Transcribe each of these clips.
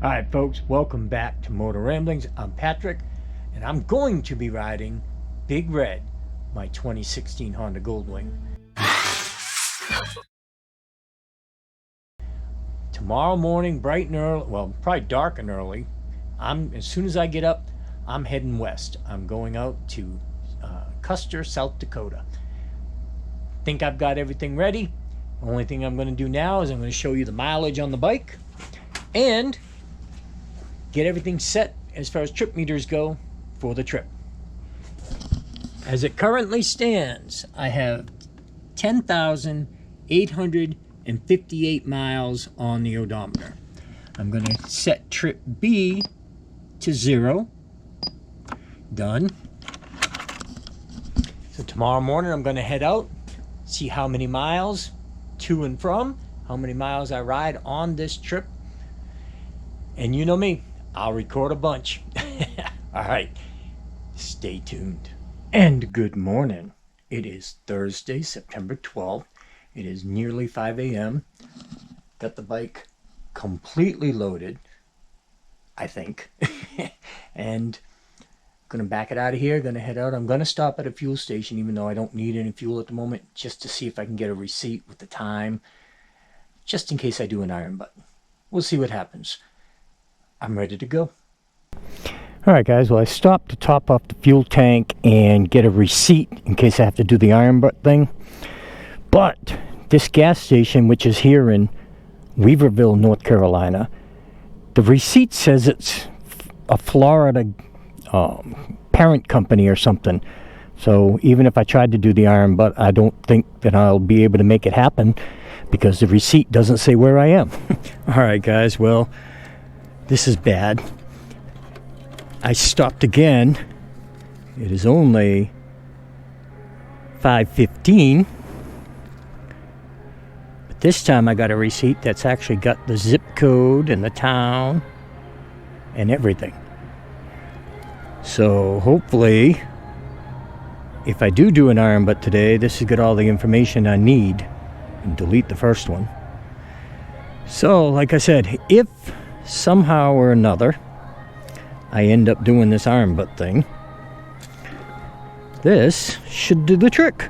Alright folks, welcome back to Motoramblings. I'm Patrick, and I'm going to be riding Big Red, my 2016 Honda Goldwing. Tomorrow morning, bright and early, well, probably dark and early, as soon as I get up, I'm heading west. I'm going out to Custer, South Dakota. Think I've got everything ready. The only thing I'm going to do now is I'm going to show you the mileage on the bike and get everything set as far as trip meters go for the trip. As it currently stands, I have 10,858 miles on the odometer. I'm going to set trip B to 0. Done. So tomorrow morning I'm going to head out, see how many miles to and from, how many miles I ride on this trip. And you know me, I'll record a bunch. All right, stay tuned. And good morning. It is Thursday, September 12th. It is nearly 5 a.m. Got the bike completely loaded, I think. And gonna back it out of here, gonna head out. I'm gonna stop at a fuel station, even though I don't need any fuel at the moment, just to see if I can get a receipt with the time, just in case I do an Ironbutt. We'll see what happens. I'm ready to go. Alright guys, well I stopped to top off the fuel tank and get a receipt in case I have to do the Ironbutt thing. But this gas station, which is here in Weaverville, North Carolina, the receipt says it's a Florida parent company or something. So even if I tried to do the Ironbutt, I don't think that I'll be able to make it happen because the receipt doesn't say where I am. Alright guys, well, this is bad. I stopped again. It is only 5:15. But this time I got a receipt that's actually got the zip code and the town and everything. So hopefully, if I do an Ironbutt today, this has got all the information I need. And delete the first one. So, like I said, if somehow or another I end up doing this Ironbutt thing, this should do the trick.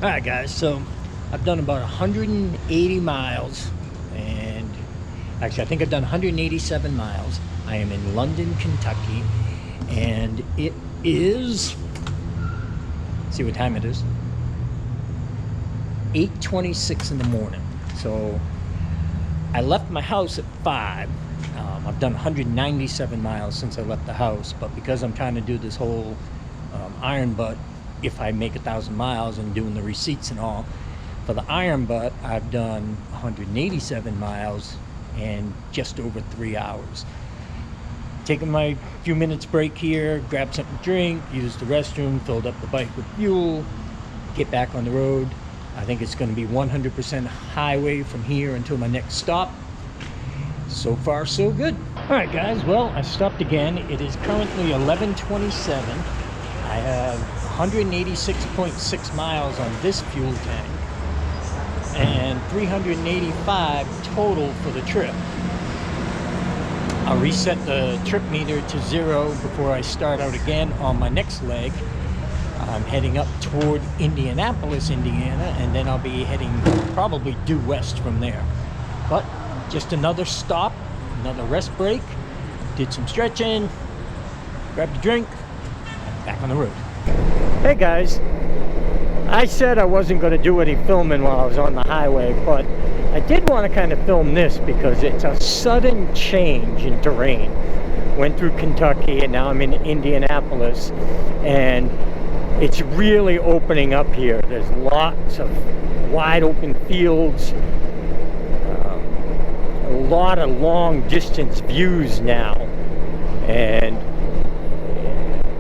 Alright guys, so I've done about 180 miles, and actually I think I've done 187 miles. I am in London, Kentucky, and it is, let's see what time it is, 8:26 in the morning. So I left my house at 5. I've done 197 miles since I left the house, but because I'm trying to do this whole Ironbutt, if I make 1,000 miles and doing the receipts and all, for the Ironbutt I've done 187 miles and just over 3 hours. Taking my few minutes break here, grab something to drink, use the restroom, filled up the bike with fuel, get back on the road. I think it's going to be 100% highway from here until my next stop. So far so good. Alright guys, well I stopped again. It is currently 11:27. I have 186.6 miles on this fuel tank and 385 total for the trip. I'll reset the trip meter to 0 before I start out again on my next leg. I'm heading up toward Indianapolis, Indiana, and then I'll be heading probably due west from there. But just another stop, another rest break, did some stretching, grabbed a drink, back on the road. Hey guys, I said I wasn't going to do any filming while I was on the highway, but I did want to kind of film this because it's a sudden change in terrain. Went through Kentucky and now I'm in Indianapolis, and it's really opening up here. There's lots of wide open fields, a lot of long distance views now, and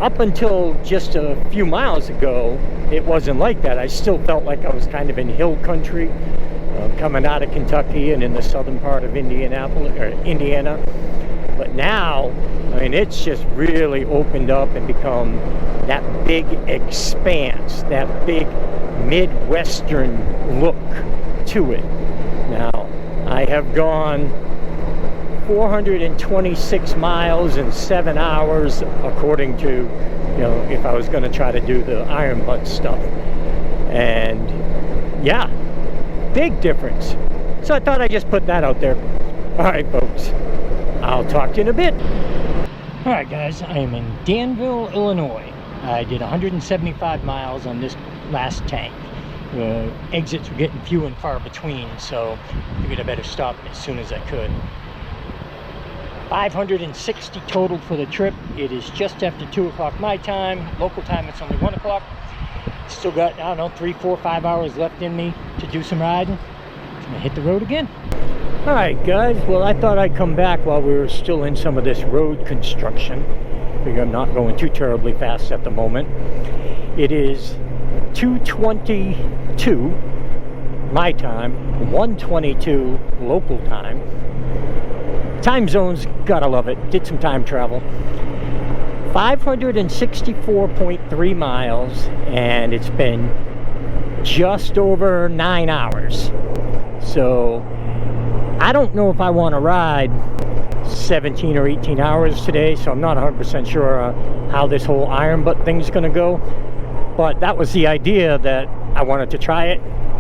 up until just a few miles ago, it wasn't like that. I still felt like I was kind of in hill country. coming out of Kentucky and in the southern part of Indianapolis or Indiana. But now, I mean, it's just really opened up and become that big expanse, that big Midwestern look to it. Now, I have gone 426 miles in 7 hours, according to, you know, if I was going to try to do the Ironbutt stuff. And yeah, big difference. So I thought I'd just put that out there. All right, folks, I'll talk to you in a bit. All right, guys, I am in Danville, Illinois. I did 175 miles on this last tank. Exits were getting few and far between, so I figured I better stop as soon as I could. 560 total for the trip. It is just after 2 o'clock my time. Local time, it's only 1 o'clock. Still got, I don't know, 3, 4, 5 hours left in me to do some riding. I'm gonna hit the road again. All right, guys, well, I thought I'd come back while we were still in some of this road construction. Figure I'm not going too terribly fast at the moment. It is 2:22 my time, 1:22 local time. Time zones, gotta love it. Did some time travel. 564.3 miles, and it's been just over 9 hours. So I don't know if I want to ride 17 or 18 hours today, so I'm not 100% sure how this whole Ironbutt thing's gonna go. But that was the idea, that I wanted to try it,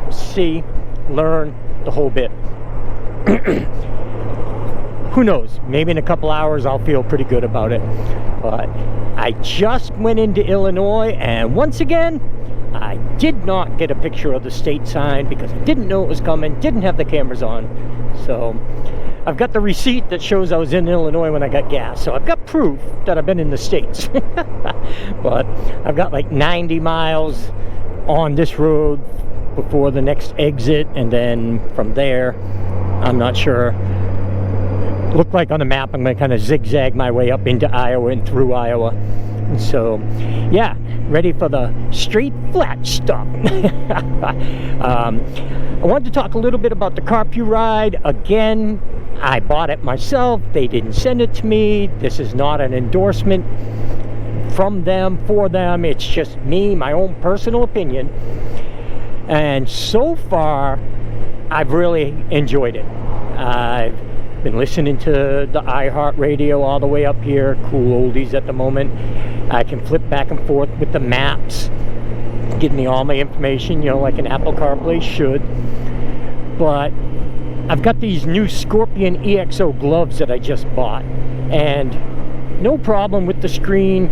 see, learn the whole bit. Who knows, maybe in a couple hours I'll feel pretty good about it. But I just went into Illinois, and once again I did not get a picture of the state sign because I didn't know it was coming, didn't have the cameras on. So I've got the receipt that shows I was in Illinois when I got gas, so I've got proof that I've been in the States. But I've got like 90 miles on this road before the next exit, and then from there I'm not sure. Looked like on the map I'm going to kind of zigzag my way up into Iowa and through Iowa. And so yeah, ready for the straight flat stuff. I wanted to talk a little bit about the Carpuride. Again, I bought it myself. They didn't send it to me. This is not an endorsement from them, for them. It's just me, my own personal opinion. And so far, I've really enjoyed it. I've been listening to the iHeartRadio all the way up here. Cool oldies at the moment. I can flip back and forth with the maps, give me all my information, you know, like an Apple CarPlay should. But I've got these new Scorpion EXO gloves that I just bought, and no problem with the screen.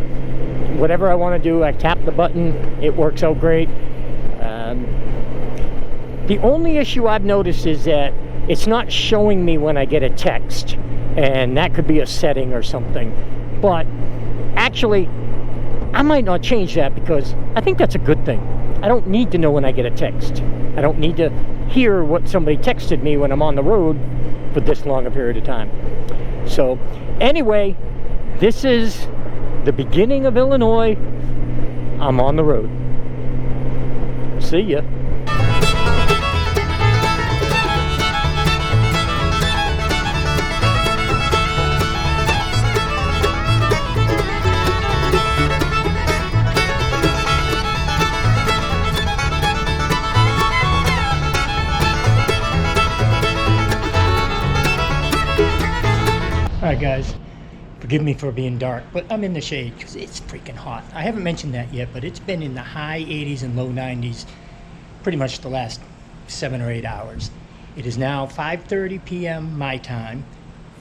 Whatever I want to do, I tap the button, it works out great. The only issue I've noticed is that it's not showing me when I get a text, and that could be a setting or something. But actually, I might not change that because I think that's a good thing. I don't need to know when I get a text. I don't need to hear what somebody texted me when I'm on the road for this long a period of time. So anyway, this is the beginning of Illinois. I'm on the road. See ya. Alright guys, forgive me for being dark, but I'm in the shade because it's freaking hot. I haven't mentioned that yet, but it's been in the high 80s and low 90s pretty much the last 7 or 8 hours. It is now 5:30 p.m. my time,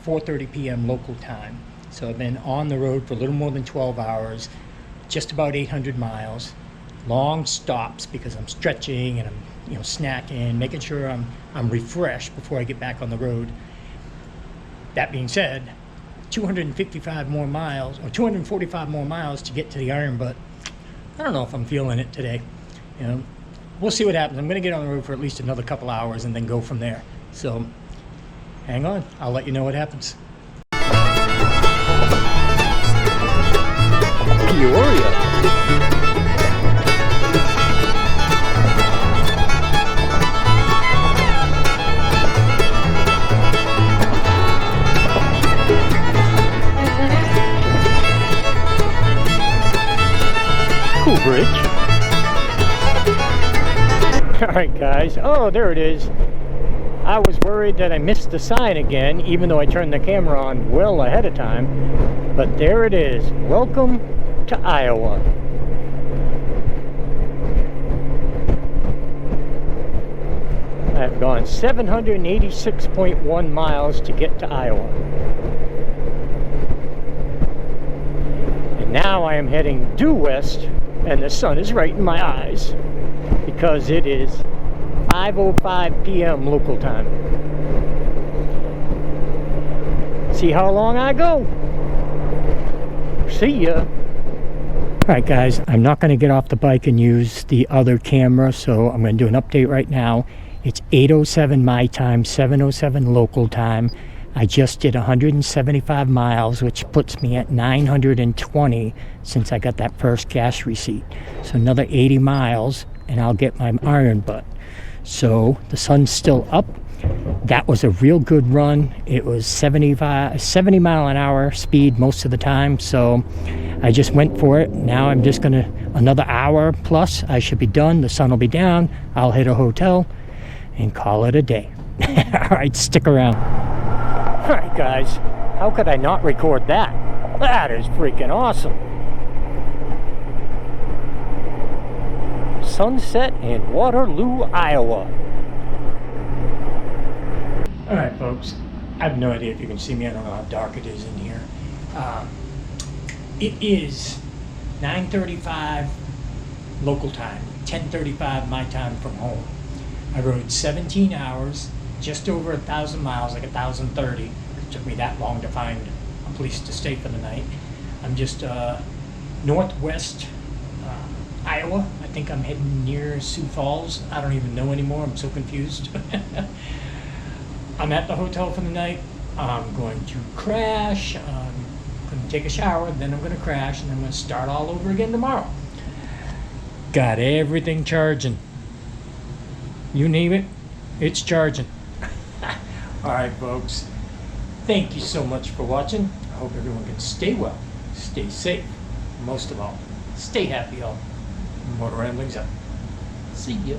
4:30 p.m. local time. So I've been on the road for a little more than 12 hours, just about 800 miles. Long stops because I'm stretching and I'm, you know, snacking, making sure I'm refreshed before I get back on the road. That being said, 255 more miles, or 245 more miles to get to the Ironbutt. I don't know if I'm feeling it today. You know, we'll see what happens. I'm going to get on the road for at least another couple hours and then go from there. So, hang on. I'll let you know what happens. Peoria. Alright guys, oh there it is. I was worried that I missed the sign again, even though I turned the camera on well ahead of time. But there it is. Welcome to Iowa. I've gone 786.1 miles to get to Iowa. And now I am heading due west, and the sun is right in my eyes because it is 5:05 p.m. local time. See how long I go. See ya. Alright guys, I'm not going to get off the bike and use the other camera, so I'm going to do an update right now. It's 8:07 my time, 7:07 local time. I just did 175 miles, which puts me at 920 since I got that first gas receipt. So another 80 miles and I'll get my Ironbutt. So the sun's still up. That was a real good run. It was 70 mile an hour speed most of the time, so I just went for it. Now I'm just gonna, another hour plus, I should be done. The sun will be down. I'll hit a hotel and call it a day. All right, stick around. All right, guys, how could I not record that? That is freaking awesome. Sunset in Waterloo, Iowa. All right, folks, I have no idea if you can see me. I don't know how dark it is in here. It is 9:35 local time, 10:35 my time from home. I rode 17 hours, just over 1,000 miles, like 1,030. It took me that long to find a place to stay for the night. I'm just northwest Iowa. I think I'm heading near Sioux Falls. I don't even know anymore. I'm so confused. I'm at the hotel for the night. I'm going to crash. I'm going to take a shower, then I'm going to crash, and I'm going to start all over again tomorrow. Got everything charging. You name it, it's charging. All right, folks. Thank you so much for watching. I hope everyone can stay well, stay safe, most of all, stay happy, all. Motoramblings up. See ya.